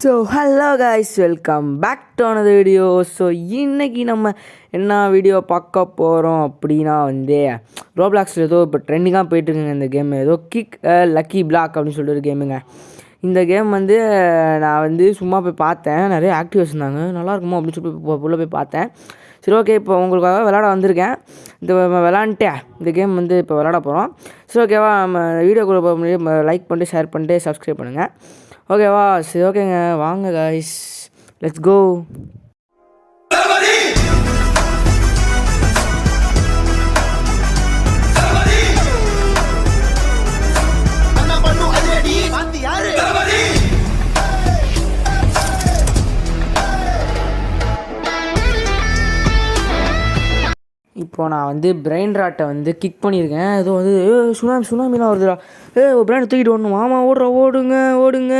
So hello guys, welcome back to another video. So இன்றைக்கி நம்ம என்ன வீடியோ பார்க்க போகிறோம் அப்படின்னா ரோப்ளாக்ஸில் ஏதோ இப்போ ட்ரெண்டிங்காக போயிட்டுருக்குங்க இந்த கேம். ஏதோ கிக் லக்கி பிளாக் அப்படின்னு சொல்லிட்டு ஒரு கேமுங்க. இந்த கேம் நான் சும்மா போய் பார்த்தேன், நிறைய ஆக்டிவ்ஸ் இருந்தாங்க, நல்லா இருக்குமோ அப்படின்னு சொல்லி உள்ளே போய் பார்த்தேன். சரி ஓகே, இப்போ உங்களுக்காக விளாட வந்திருக்கேன். இந்த விளாண்டுட்டேன் இந்த கேம் இப்போ விளாட போகிறோம். சரி ஓகேவா, நம்ம வீடியோக்குள்ளே போக முடியும். லைக் பண்ணிட்டு ஷேர் பண்ணிட்டு சப்ஸ்கிரைப் பண்ணுங்கள். ஓகேவா? சரி ஓகேங்க, வாங்க காய்ஸ், லெட்ஸ் கோ. இப்போது நான் பிரெயின் ராட்டை கிக் பண்ணியிருக்கேன். ஏதோ சுனாமிலாம் வருதுடா. பிரெயின் தூக்கிட்டு ஓடணும். மாமா ஓடுங்க ஓடுங்க,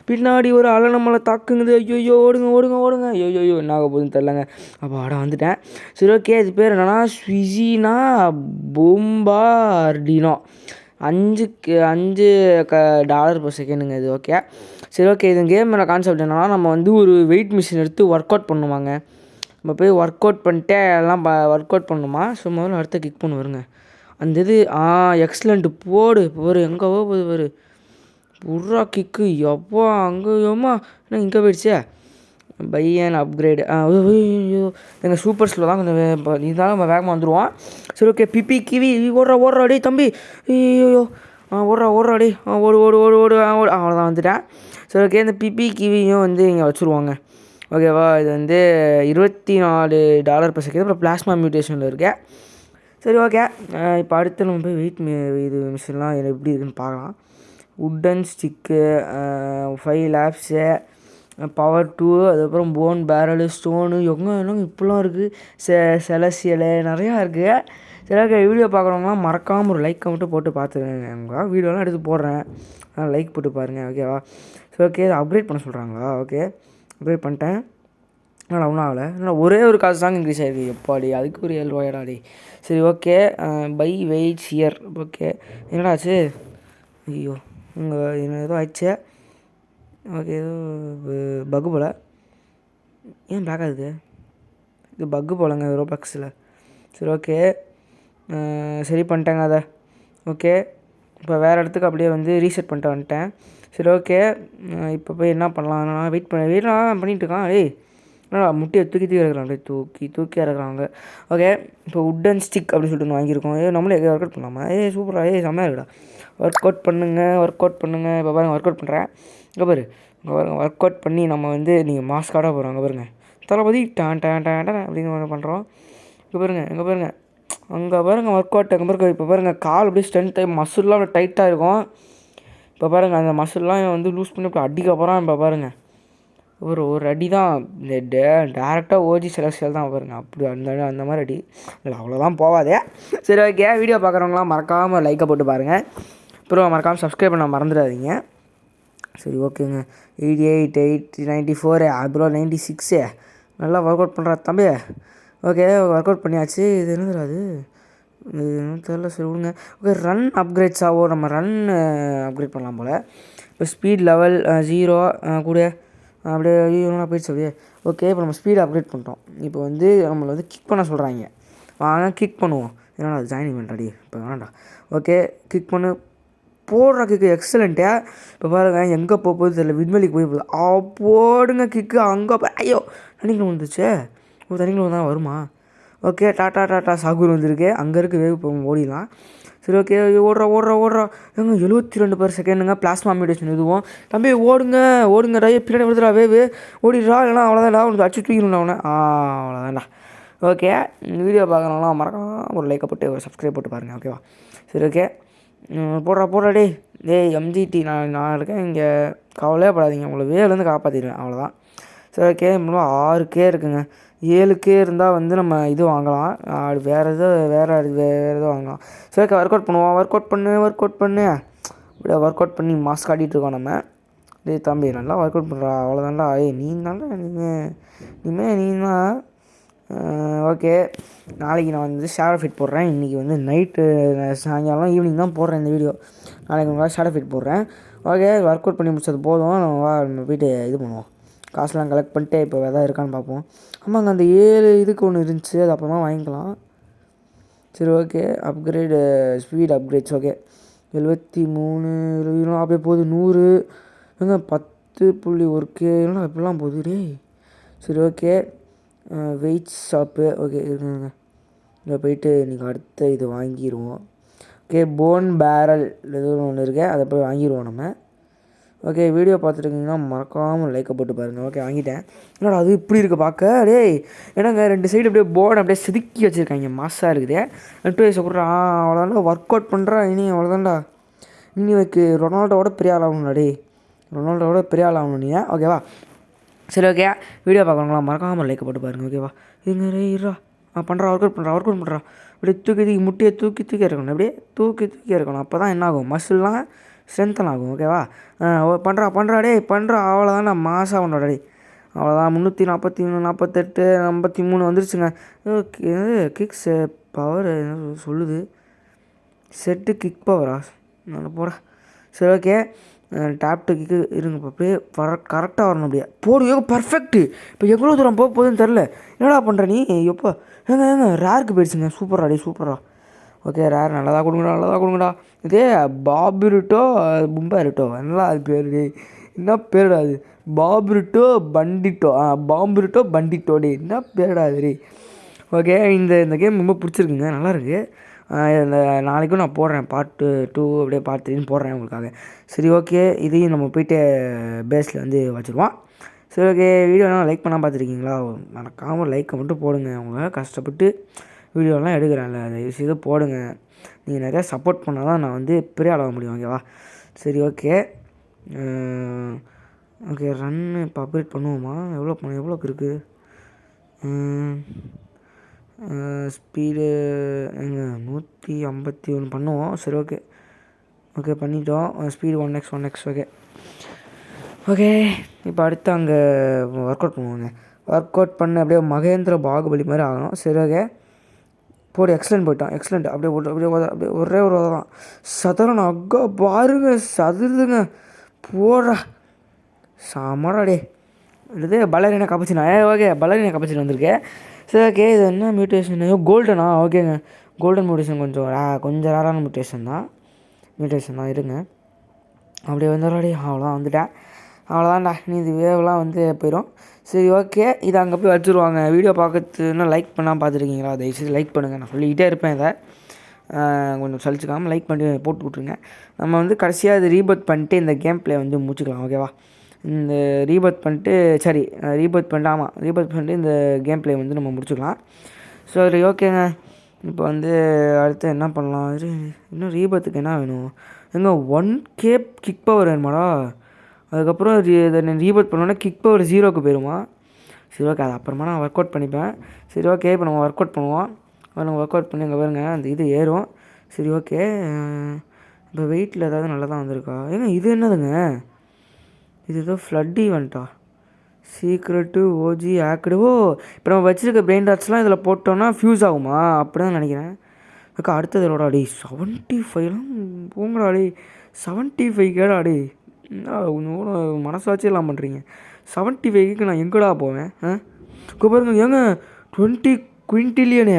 பின்னாடி ஒரு அலை நம்மளை தாக்குங்குது. ஐயோ ஓடுங்க ஓடுங்க ஓடுங்க. ஐயோ என்ன ஆக போகுதுன்னு தெரிலங்க. அப்போ வந்துட்டேன். சரி ஓகே, இது பேர் என்னன்னா ஸ்விஸினா பொம்பார்டினோ. 5 $5 per செகண்டுங்க இது. ஓகே சரி ஓகே, இது கேமோட கான்செப்ட் என்னென்னா, நம்ம ஒரு வெயிட் மிஷின் எடுத்து ஒர்க் அவுட் பண்ணுவாங்க. நம்ம போய் ஒர்க் அவுட் பண்ணிட்டு எல்லாம் ஒர்க் அவுட் பண்ணணுமா. ஸோ முதல்ல அடுத்த கிக் பண்ணு வருங்க. அந்த இது எக்ஸலண்ட்டு போடு எங்கே போகுது பாரு. புர்ரா கிக்கு எப்போ அங்கேயோமா என்ன இங்கே போயிடுச்சே. Buy and upgrade. ஐயோ எங்கள் சூப்பர் ஸ்லோ தான் கொஞ்சம் இருந்தாலும் நம்ம வேகமாக வந்துடுவோம். சரி ஓகே, பிபி கிவி ஓடுறா தம்பி. ஐயோ ஓடுறா ஓடு ஓடு ஓடு ஓடு ஓடு. அவ்வளோதான் வந்துட்டேன். சரி ஓகே, இந்த பிபி கிவியும் இங்கே வச்சுருவாங்க. ஓகேவா? இது $24 per செகண்ட். அப்புறம் பிளாஸ்மா மியூட்டேஷனில் இருக்கேன். சரி ஓகே, இப்போ அடுத்து நம்ம போய் வெயிட் இது மிஷின்லாம் எப்படி இருக்குதுன்னு பார்க்கலாம். உட்டன் ஸ்டிக்கு, 5 லேப்ஸு, பவர் 2, அதுக்கப்புறம் போன் பேரலு, ஸ்டோனு, என்னங்க இப்படிலாம் இருக்குது. செலசியலு நிறையா இருக்குது. சரி ஓகே, வீடியோ பார்க்குறவங்களாம் மறக்காமல் ஒரு லைக்கை மட்டும் போட்டு பார்த்துருங்க. உங்கள் வீடியோலாம் எடுத்து போடுறேன், அதனால் லைக் போட்டு பாருங்கள். ஓகேவா? சரி ஓகே, அப்கிரேட் பண்ண சொல்கிறாங்களா? ஓகே அப்கிரேட் பண்ணிட்டேன். என்னடா ஒன்றும் ஆகலை. என்னடா ஒரே ஒரு காசு தாங்க இன்க்ரீஸ் ஆகிருக்கு. எப்பாடி அதுக்கு ஒரு $7 சரி okay, by weights here. Okay என்னடா ஆச்சு? ஐயோ இங்கே என்ன ஏதோ ஆயிடுச்சு. ஓகே, ஏதோ பக்கு போல். ஏன் பிளாக் ஆகுது? இது பக்கு போலங்க ரோப்ளாக்ஸில். சரி ஓகே, சரி பண்ணிட்டேங்க அதை. ஓகே, இப்போ வேறு இடத்துக்கு அப்படியே ரீசெட் பண்ணிட்டு வந்துட்டேன். சரி ஓகே, இப்போ போய் என்ன பண்ணலாம்? வெயிட் பண்ணிகிட்டு இருக்கான். என்னடா முட்டையை தூக்கி இறக்குறாங்க, அப்படியே தூக்கி இறக்குறாங்க. ஓகே, இப்போ உட்டன் ஸ்டிக் அப்படின்னு சொல்லிட்டு ஒன்று வாங்கியிருக்கோம். நம்மளே ஒர்க் அவுட் பண்ணலாமா? சூப்பராக செம்மையாக இருக்குடா. ஒர்க் அவுட் பண்ணுங்கள். இப்போ பாருங்கள், ஒர்க் அவுட் பண்ணுறேன். இங்கே பாரு, இங்கே பாருங்கள், ஒர்க் அவுட் பண்ணி நம்ம நீங்கள் மாஸ்காடாக போகிறோம். அங்கே பாருங்கள், தளபதி டான் அப்படின்னு பண்ணுறோம். இங்கே பாருங்கள் அங்கே பாருங்கள் ஒர்க் அவுட். அங்கே பாருங்கள், இப்போ பாருங்கள் கால் அப்படியே ஸ்ட்ரென்த் மசில்லாம் அப்படியே டைட்டாக இருக்கும். இப்போ பாருங்கள், அந்த மசில்லாம் லூஸ் பண்ணி இப்போ அடிக்க போகிறான். இப்போ பாருங்கள், ஒரு அடி தான். இந்த டேரெக்டாக ஓஜி செலக்ஷன் தான் பாருங்கள். அப்படி அந்த மாதிரி அடி இல்லை, அவ்வளோதான் போவாதே. சரி ஓகே, வீடியோ பார்க்குறவங்களாம் மறக்காமல் லைக்கை போட்டு பாருங்கள். அப்புறம் மறக்காமல் சப்ஸ்கிரைப் பண்ண மறந்துடாதீங்க. சரி ஓகேங்க, 88, 94, அப்புறம் 96. நல்லா ஒர்க் அவுட் பண்ணுறா தம்பி. ஓகே, ஒர்க் அவுட் பண்ணியாச்சு. இது என்னது அது? இது என்ன தெரியல. சரி விடுங்க. ஓகே, ரன் அப்கிரேட்ஸ் ஆகும். நம்ம ரன் அப்கிரேட் பண்ணலாம் போல். இப்போ ஸ்பீட் லெவல் 0 கூட அப்படியே என்ன போயிடுச்சு அப்படியே. ஓகே, இப்போ நம்ம ஸ்பீடு அப்கிரேட் பண்ணிட்டோம். இப்போ நம்மளை கிக் பண்ண சொல்கிறாங்க. வாங்க கிக் பண்ணுவோம். என்னடா அது ஜாயின் பண்ணுறாடி? இப்போ வேணாண்டா. ஓகே, கிக் பண்ணு. போடுற கிக்கு எக்ஸலண்ட்டு. இப்போ பாருங்கள், எங்கே போகுது தெரியல, விண்வெளிக்கு போகுது. போடுங்க கிக்கு. அங்கே ஐயோ தண்ணிக்குள்ள வந்துச்சு. தண்ணிக்குள்ள வந்தால் வருமா? ஓகே, டாட்டா சாகுர் வந்திருக்கு. அங்கே இருக்க வேவு இப்போ ஓடிடலாம். சரி ஓகே, ஓடுறா எங்க 72 per செகண்டுங்க. பிளாஸ்மா மியூட்டேஷன் இதுவும். தம்பி ஓடுங்க ரைய பின்னாடி விடுதுடா வேவு. ஓடிடுறா, இல்லைனா அவ்வளோதான்டா, உனக்கு அடிச்சு தூக்கிடணும் அவனை. அவ்வளோதான்டா. ஓகே, வீடியோ பார்க்குறவங்களாம் மறக்காம ஒரு லைக்கை போட்டு ஒரு சப்ஸ்கிரைப் போட்டு பாருங்கள். ஓகேவா? சரி ஓகே, போடுறா டேய் எம்ஜிடி, நான் இருக்கேன் இங்கே, கவலையே படாதீங்க, உங்களை வேலேருந்து காப்பாற்றிடுவேன். அவ்வளோதான். சரி ஓகே, இன்னும் 6K இருக்குங்க. 7K இருந்தால் நம்ம இது வாங்கலாம். வேறு எதோ வாங்கலாம். சரி ஓகே, ஒர்க் அவுட் பண்ணுவோம். ஒர்க் அவுட் பண்ணு அப்படியே ஒர்க் அவுட் பண்ணி மாஸ்க் காட்டிகிட்ருக்கோம் நம்ம. டேய் தம்பி, நல்லா ஒர்க் அவுட் பண்ணுறா. அவ்வளோதான்டா. நீ தான். ஓகே, நாளைக்கு நான் ஷேடோ ஃபிட் போடுறேன். இன்றைக்கி நைட்டு சாயங்காலம் ஈவினிங் தான் போடுறேன் இந்த வீடியோ. நாளைக்கு உங்களால் ஷேடோ ஃபிட் போடுறேன். ஓகே, ஒர்க் அவுட் பண்ணி முடிச்சது போதும். நம்ம போய்ட்டு இது பண்ணுவோம். காசுலாம் கலெக்ட் பண்ணிட்டு இப்போ எதாவது இருக்கான்னு பார்ப்போம். ஆமாங்க, அந்த 7 இதுக்கு ஒன்று இருந்துச்சு, அது அப்புறமா வாங்கிக்கலாம். சரி okay. Upgrade speed upgrades okay. 73 அப்படியே போகுது. 100 ஏங்க 10.1K எப்படிலாம் போகுது டே. சரி ஓகே. வெயிட் ஷாப்பு ஓகே இருக்குங்க. இங்கே போயிட்டு இன்றைக்கி அடுத்த இது வாங்கிடுவோம். ஓகே, போன் பேரல் ஏதோ ஒன்று இருக்கு, அதை போய் வாங்கிடுவோம் நம்ம. ஓகே, வீடியோ பார்த்துருக்கீங்கன்னா மறக்காமல் லைக்கை போட்டு பாருங்கள். ஓகே, வாங்கிட்டேன். என்னடா அது இப்படி இருக்குது பார்க்க டேய். ஏன்னாங்க 2 சைடு அப்படியே போர்டு அப்படியே செதுக்கி வச்சுருக்காங்க, மாசாக இருக்குது. 2 வயசு கூட அவ்வளோதான்டா ஒர்க் அவுட் பண்ணுறா. இனி அவ்வளோதான்டா. இனி வைக்கு ரொனால்டோவோட பெரிய ஆள் ஆகணும்டா டே. ரொனால்டோவோட பெரிய ஆள் ஆகணும் நீ, ஓகேவா? சரி ஓகே, வீடியோ பார்க்குறவங்களா மறக்காமல் லைக்கை போட்டு பாருங்கள், ஓகேவா? இருங்க ரே இருறா. பண்ணுறா ஒர்க் அவுட் பண்ணுறா. அப்படியே தூக்கி முட்டையை தூக்கி இருக்கணும். அப்படியே தூக்கி இருக்கணும். அப்போ தான் என்ன ஆகும், மசில்லாம் ஸ்ட்ரென்த்தன் ஆகும், ஓகேவா? பண்ணுறா டே பண்ணுறா. அவ்வளோதான், நான் மாதம் ஒன்றோட டே. அவ்வளோதான். 343 48 53 வந்துருச்சுங்க. ஓகே, கிக்ஸ் பவர் என்ன சொல்லுது, செட்டு கிக் பவரா? நான் போகிறேன். சரி ஓகே. டேப் டு கிக்கு இருங்க, அப்படியே கரெக்டாக வரணும். அப்படியே போடு. பர்ஃபெக்ட்டு. இப்போ எவ்வளோ தூரம் போக போகுதுன்னு தெரில. என்னடா பண்ணுற நீ? எப்போ ஏங்க ரேருக்கு போயிடுச்சுங்க. சூப்பரா டே, சூப்பரா. ஓகே, ரேர் நல்லதாக கொடுங்கடா. இதே பாபிரிட்டோ பும்பாரிட்டோ நல்லா அது பேர் டே. என்ன பேருடா அது? பாபிரிட்டோ பண்டிட்டோ டே. என்ன பேருடா அது டே. ஓகே, இந்த கேம் ரொம்ப பிடிச்சிருக்குங்க, நல்லாயிருக்கு. இந்த நாளைக்கும் நான் போடுறேன் பார்ட் 2 அப்படியே பார்ட் 3 போடுறேன் உங்களுக்காக. சரி ஓகே, இதையும் நம்ம போய்ட்டு பேஸில் வந்து வச்சுருவோம். சரி ஓகே, வீடியோலாம் லைக் பண்ணால் பார்த்துருக்கீங்களா? மறக்காமல் லைக்கை மட்டும் போடுங்க. அவங்க கஷ்டப்பட்டு வீடியோலாம் எடுக்கிறேன்ல, அதை செய்து போடுங்க. நீங்கள் நிறையா சப்போர்ட் பண்ணால் தான் நான் வந்து பெரிய ஆளாக முடியும், ஓகேவா? சரி ஓகே. ஓகே, ரன்னு இப்போ அப்கிரேட் பண்ணுவோமா? எவ்வளோக்கு இருக்குது ஸ்பீடு? எங்க 151 பண்ணுவோம். சரி ஓகே பண்ணிட்டோம். Speed 1x. ஓகே, இப்போ அடுத்து அங்கே ஒர்க் அவுட் பண்ணுவோங்க. ஒர்க் அவுட் பண்ண அப்படியே மகேந்திர பாகுபலி மாதிரி ஆகணும். சரி ஓகே, போடு. எக்ஸலண்ட் போயிட்டான். அப்படியே ஒரே ஒரு தான் சதுரன். அக்கா பாருங்க, சதுருதுங்க. போடுறா சாமடா டே. இது பலரினா கப்பச்சினா. ஓகே, பலரினா கப்பச்சின் வந்திருக்கேன். சரி ஓகே, இது என்ன மியூட்டேஷன்? கோல்டனா? ஓகேங்க, கோல்டன் மியூட்டேஷன் கொஞ்சம் ரேரான மியூட்டேஷன் தான். இருங்க, அப்படியே வந்துடுறாடி. அவ்வளோதான், வந்துட்டேன். அவ்வளோதான்டா. நீ இது வேவெலாம் வந்து போயிடும். சரி ஓகே, இதை அங்கே போய் வச்சுருவாங்க. வீடியோ பார்க்கறதுன்னா லைக் பண்ணால் பார்த்துருக்கீங்களா? தயவுசெய்து லைக் பண்ணுங்கள். நான் சொல்லிக்கிட்டே இருப்பேன் இதை, கொஞ்சம் சலிச்சுக்காமல் லைக் பண்ணி போட்டு விட்ருங்க. நம்ம வந்து கடைசியாக இது ரீபர்த் பண்ணிட்டு இந்த கேம் ப்ளே வந்து முடிச்சுக்கலாம், ஓகேவா? இந்த ரீபர்த் பண்ணிட்டு இந்த கேம் ப்ளே வந்து நம்ம முடிச்சுக்கலாம். சரி ஓகேங்க. இப்போ வந்து அடுத்து என்ன பண்ணலாம்? இன்னும் ரீபர்த்துக்கு என்ன வேணும்? எங்க 1K கிக் பவர் வேணுமாடா? அதுக்கப்புறம் இதை ரீபர்த் பண்ணோன்னா கிக் பவர் 0க்கு போயிடுமா? சரி ஓகே, அது அப்புறமா நான் ஒர்க் அவுட் பண்ணிப்பேன். சரி ஓகே, இப்போ நம்ம ஒர்க் அவுட் பண்ணுவோம். நம்ம ஒர்க் அவுட் பண்ணி அங்கே பாருங்க, அந்த இது ஏறும். சரி ஓகே, இப்போ வெயிட்டில் ஏதாவது நல்லா தான் வந்திருக்கா? ஏங்க இது என்னதுங்க? இது ஏதோ ஃப்ளட் ஈவெண்ட்டா? Secret OG act. இப்போ நம்ம வச்சுருக்க பிரெயின் டாட்ஸ்லாம் இதில் போட்டோன்னா ஃப்யூஸ் ஆகுமா? அப்படி தான் நினைக்கிறேன். அக்கா அடுத்தது எவ்வளோடா டே? 75லாம் போங்கடா டே. 75Kடா டே. கொஞ்சம் மனசாட்சி எல்லாம் பண்ணுறீங்க. 75க்கு நான் எங்கடா போவேன்? இப்போ பாருங்க ஏங்க, 20 குவிண்டிலியனே,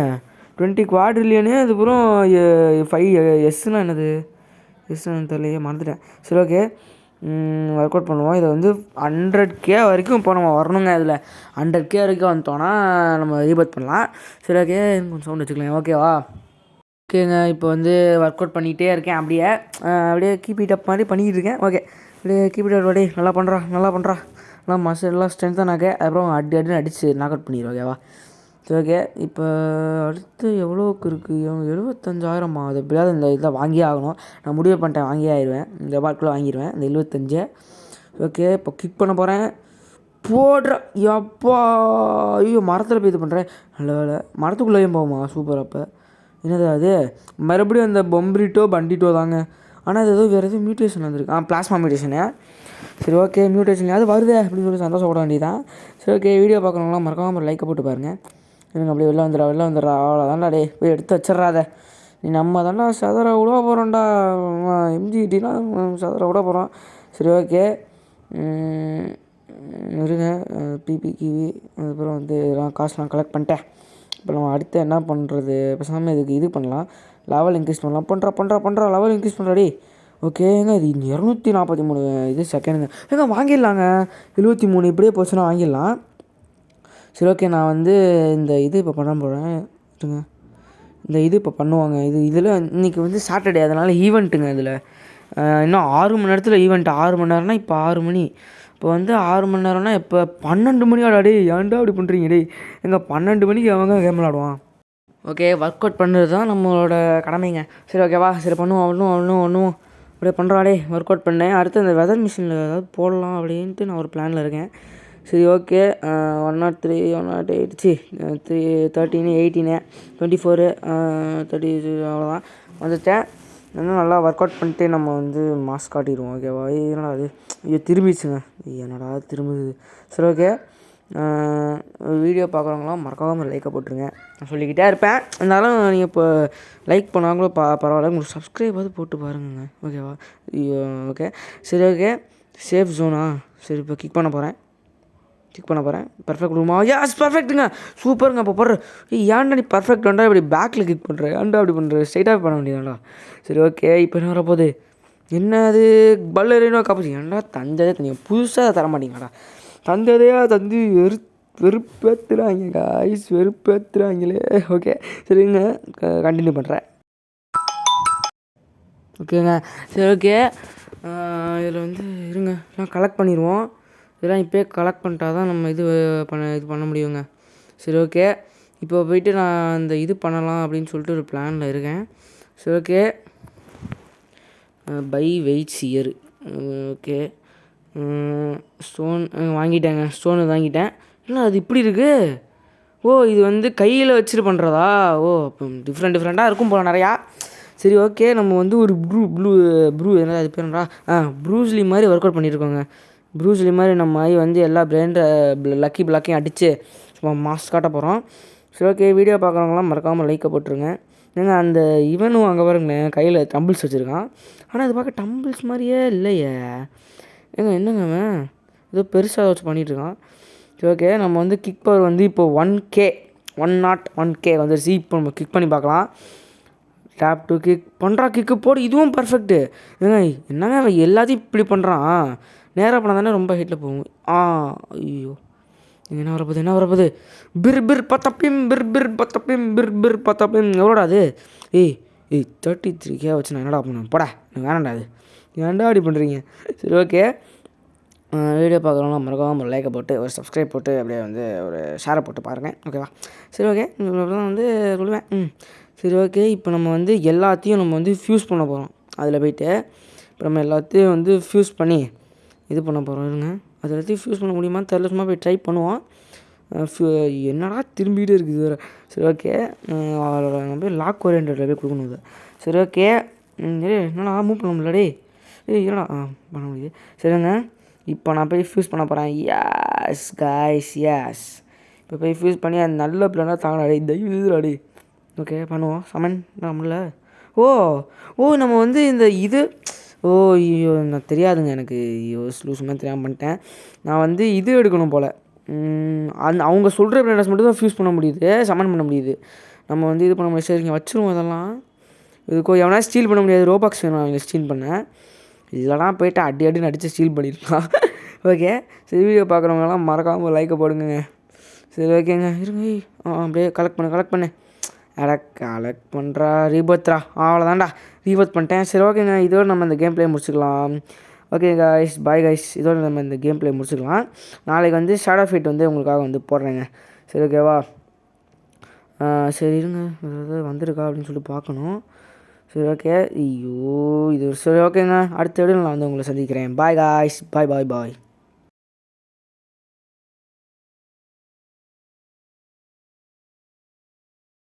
20 குவாட்ரிலியனே. அதுக்கப்புறம் 5S என்னது? எஸ்ன்னு தெரியலையே, மறந்துட்டேன். சரி ஓகே, ஒர்க் அவுட் பண்ணுவோம். இதை வந்து 100K வரைக்கும் இப்போ நம்ம வரணுங்க. இதில் 100K வரைக்கும் வந்துட்டோன்னா நம்ம ரீபர்த் பண்ணலாம். சரி ஓகே, கொஞ்சம் சவுண்ட் வச்சுக்கலாம், ஓகேவா? ஓகேங்க, இப்போ வந்து ஒர்க் அவுட் பண்ணிகிட்டே இருக்கேன். அப்படியே கீப் இட் அப் மாதிரி பண்ணிக்கிட்டு இருக்கேன். ஓகே, அப்படியே கீப் இட் அப் டே. நல்லா பண்ணுறா. நல்லா மசில்லாம் ஸ்ட்ரென்த்தானாக்க அப்புறம் அடித்து நாக் அவுட் பண்ணிடுவோம், ஓகேவா? சரி ஓகே, இப்போ அடுத்து எவ்வளோக்கு இருக்குது? 75,000 அது எப்படியாவது இந்த இதை வாங்கியே ஆகணும். நான் முடிவு பண்ணிட்டேன், வாங்கியே ஆயிடுவேன். இந்த பாட்டில் வாங்கிடுவேன் இந்த 75. ஓகே, இப்போ கிக் பண்ண போகிறேன். போடுறேன். எப்பா ஐயோ, மரத்தில் போய் இது பண்ணுறேன். நல்ல வேலை, மரத்துக்குள்ளேயும் போகுமா? சூப்பர். அப்போ என்னது அது? மறுபடியும் அந்த பண்டிட்டோ தாங்க. ஆனால் அது வேறு எதுவும் மியூட்டேஷன் வந்துருக்கு. பிளாஸ்மா மியூட்டேஷனு. சரி ஓகே, மியூட்டேஷன் அது வருது அப்படின்னு சொல்லி சந்தோஷப்பட வேண்டியதான். சரி ஓகே, வீடியோ பார்க்கணும்னா மறக்காமல் ஒரு லைக்கை போட்டு பாருங்கள். எனக்கு அப்படியே வெளில வந்துடுறா. அவ்வளோதான்டா டே, போய் எடுத்து வச்சிட்றாத. நீ நம்ம தாண்டா சதுர விட போகிறோம்டா. எம்ஜிடினா சதுர விட போகிறோம். சரி ஓகே, இருங்க. பிபி கிவி அதுக்கப்புறம் வந்து இதெல்லாம் காசுலாம் கலெக்ட் பண்ணிட்டேன். இப்போ நம்ம அடுத்து என்ன பண்ணுறது? பேசாமல் இதுக்கு இது பண்ணலாம், லெவல் இன்க்ரீஸ் பண்ணலாம். பண்ணுறா லெவல் இன்க்ரீஸ் பண்ணுறாடி. ஓகேங்க. இது 243 இது செகண்டுங்க. வாங்கிடலாங்க. 73 இப்படியே போச்சுன்னா வாங்கிடலாம். சரி ஓகே. நான் வந்து இந்த இது இப்போ பண்ண போகிறேன். இருங்க. இந்த இது இப்போ பண்ணுவாங்க. இதில் இன்றைக்கி வந்து சாட்டர்டே, அதனால் ஈவெண்ட்டுங்க. இதில் இன்னும் 6 மணி நேரத்தில் ஈவெண்ட். 6 மணி நேரம்னா இப்போ 6 மணி. இப்போ வந்து 6 மணி நேரம்னா இப்போ 12 மணி ஆடா. ஏன்டா அப்படி பண்ணுறீங்க டேய்? 12 மணிக்கு அவங்க கேம் விளாடுவான். ஓகே. ஒர்க் அவுட் பண்ணுறது தான் நம்மளோட கடமைங்க. சரி ஓகேவா? சரி பண்ணுவோம். அப்படியே பண்ணுறாடே. ஒர்க் அவுட் பண்ணேன். அடுத்து அந்த வெதர் மிஷினில் ஏதாவது போடலாம் அப்படின்ட்டு நான் ஒரு பிளானில் இருக்கேன். சரி ஓகே. 103 108 13 18 24 30 அவ்வளோதான் வந்துட்டேன். இன்னும் நல்லா ஒர்க் அவுட் பண்ணிட்டு நம்ம வந்து மாஸ்க் காட்டிடுவோம். ஓகேவா? என்னடா அது? ஐயோ திரும்பிடுச்சுங்க. என்னடா திரும்புது? சரி ஓகே. வீடியோ பார்க்குறவங்களாம் மறக்காமல் லைக்கை போட்டுருங்க. நான் சொல்லிக்கிட்டே இருப்பேன். இருந்தாலும் நீங்கள் இப்போ லைக் பண்ணாங்களோ பரவாயில்ல, உங்களுக்கு சப்ஸ்கிரைபாவது போட்டு பாருங்கங்க. ஓகேவா? ஓகே. சரி ஓகே. சேஃப் ஜோனா? சரி இப்போ கிளிக் பண்ண போகிறேன். பர்ஃபெக்ட் ரூமா? யாஸ் பர்ஃபெக்ட்டுங்க. சூப்பருங்க. அப்போ போடுற ஏன்டா நீ பர்ஃபெக்ட் வேண்டா இப்படி பேக்கில் கிளிக் பண்ணுற? ஏன்டா அப்படி பண்ணுற? ஸ்ட்ரைட்டாக பண்ண வேண்டியதாண்டா. சரி ஓகே. இப்போ என்ன வரப்போகுது? என்ன அது? பல்லரினோ காப்பி. ஏன்டா தந்ததே நீங்கள் புதுசாக தர மாட்டீங்கடா. தந்ததையா தந்து வெறுப்பேற்றுறாங்க காய்ஸ், வெறுப்பேற்றுறாங்களே. ஓகே சரிங்க. கண்டினியூ பண்ணுறேன். ஓகேங்க. சரி ஓகே. இதில் வந்து இருங்க, நான் கலெக்ட் பண்ணிடுவோம். இதெல்லாம் இப்போயே கலெக்ட் பண்ணிட்டா தான் நம்ம இது பண்ண முடியுங்க. சரி ஓகே. இப்போ போய்ட்டு நான் இந்த இது பண்ணலாம் அப்படின்னு சொல்லிட்டு ஒரு பிளானில் இருக்கேன். சரி ஓகே. பை வெயிட்ஸ் இயர். ஓகே. ஸ்டோன் வாங்கிட்டேங்க. ஸ்டோனு வாங்கிட்டேன். இல்லை அது இப்படி இருக்குது. ஓ இது வந்து கையில் வச்சுட்டு பண்ணுறதா? ஓ இப்போ டிஃப்ரெண்ட்டாக இருக்கும் போல் நிறையா. சரி ஓகே. நம்ம வந்து ஒரு என்ன அது பேருடா? ப்ரூஸ்லி மாதிரி ஒர்க் அவுட் பண்ணியிருக்கோங்க. ப்ரூஸ்லி மாதிரி நம்ம வந்து எல்லா லக்கி பிளாக்கையும் அடித்து மாஸ்க் காட்ட போகிறோம். சரி ஓகே. வீடியோ பார்க்குறவங்களாம் மறக்காமல் லைக்கை போட்டுருங்க. ஏங்க அந்த இவனும் அங்கே பாருங்களேன், கையில் டம்பிள்ஸ் வச்சுருக்கான். ஆனால் அது பார்க்க டம்பிள்ஸ் மாதிரியே இல்லையே. என்னங்க அவன் ஏதோ பெருசாக வச்சு பண்ணிகிட்ருக்கான். சரி ஓகே. நம்ம வந்து கிக் பவர் வந்து இப்போ 101K வந்துருச்சு. இப்போ நம்ம கிக் பண்ணி பார்க்கலாம். டேப் டு கிக் கிக்கு போடு. இதுவும் பர்ஃபெக்ட்டு. என்னங்க அவன் எல்லாத்தையும் இப்படி பண்ணுறான். நேராக பண்ணால் தானே ரொம்ப ஹைட்டில் போகும். ஐயோ என்ன வரப்போகுது? பிர் பத்தப்பிம் எவ்வளோடா அது? 33K வச்சு நான் என்னடா பண்ணுவேன்? போடா வேணாண்டா. அது ஏன்டா அப்படி பண்ணுறீங்க? சரி ஓகே. வீடியோ பார்க்குறவங்களாம் மறக்காமல் ஒரு லைக்கை போட்டு ஒரு சப்ஸ்கிரைப் போட்டு அப்படியே வந்து ஒரு ஷேரை போட்டு பாருங்கள். ஓகேவா? சரி ஓகே. தான் வந்து சொல்லுவேன். சரி ஓகே. இப்போ நம்ம வந்து எல்லாத்தையும் நம்ம வந்து ஃப்யூஸ் பண்ண போகிறோம். அதில் போய்ட்டு இப்போ நம்ம எல்லாத்தையும் வந்து ஃப்யூஸ் பண்ணி இது பண்ண போகிறோம். இருங்க, அது எல்லாத்தையும் ஃப்யூஸ் பண்ண முடியுமான்னு தெரியல. சும்மா போய் ட்ரை பண்ணுவோம். என்னடா திரும்பிகிட்டே இருக்குது வேறு. சரி ஓகே. நம்ம போய் லாக் ஓரியன்டடில் போய் கொடுக்கணும் இது. சரி ஓகே. என்னடா மூவ் பண்ண முடியலடே. என்னடா பண்ண முடியுது. சரிங்க. இப்போ நான் போய் ஃப்யூஸ் பண்ண போகிறேன். யாஸ் காய்ஸ், யாஸ். இப்போ போய் ஃப்யூஸ் பண்ணி அது நல்ல பிளானாக தாங்கடாடி, தயவுடாடி. ஓகே பண்ணுவோம். சமன் நம்மள நம்ம வந்து இந்த இது ஐயோ நான் தெரியாதுங்க எனக்கு. லூசுமே தெரியாமல் பண்ணிட்டேன். நான் வந்து இது எடுக்கணும் போல். அவங்க சொல்கிற பிளானஸ் மட்டும் தான் ஃப்யூஸ் பண்ண முடியுது, சமன் பண்ண முடியுது. நம்ம வந்து இது பண்ண முடியாது. சரிங்க வச்சுருவோம். அதெல்லாம் இதுக்கோ எவனா ஸ்டீல் பண்ண முடியாது. ரோபாக்ஸ் வேணும் அவங்க ஸ்டீல் பண்ண. இதெல்லாம் போய்ட்டு அடின்னு அடித்து ஸ்டீல் பண்ணியிருக்கான். ஓகே. சரி வீடியோ பார்க்குறவங்கலாம் மறக்காமல் லைக்கை போடுங்க. சரி ஓகேங்க. இருங்க. அப்படியே கலெக்ட் பண்ணு. கலெக்ட் பண்ணுறா. ரீபர்த்ரா. அவ்வளோதான்டா, ரீபர்த் பண்ணிட்டேன். சரி ஓகேங்க. இதோடு நம்ம இந்த கேம் ப்ளே முடிச்சுக்கலாம். Okay guys, bye guys. இதோடு நம்ம இந்த கேம் ப்ளே முடிச்சுக்கலாம். நாளைக்கு வந்து ஷேடோ ஃபைட் வந்து உங்களுக்காக வந்து போடுறேங்க. சரி ஓகேவா? சரி இருங்க, ஏதாவது வந்திருக்கா அப்படின்னு சொல்லிட்டு பார்க்கணும். சரி ஓகே. ஐயோ இது சரி ஓகேங்க. அடுத்த வீடியோவில் நான் வந்து உங்களை சந்திக்கிறேன். Bye guys. பாய்.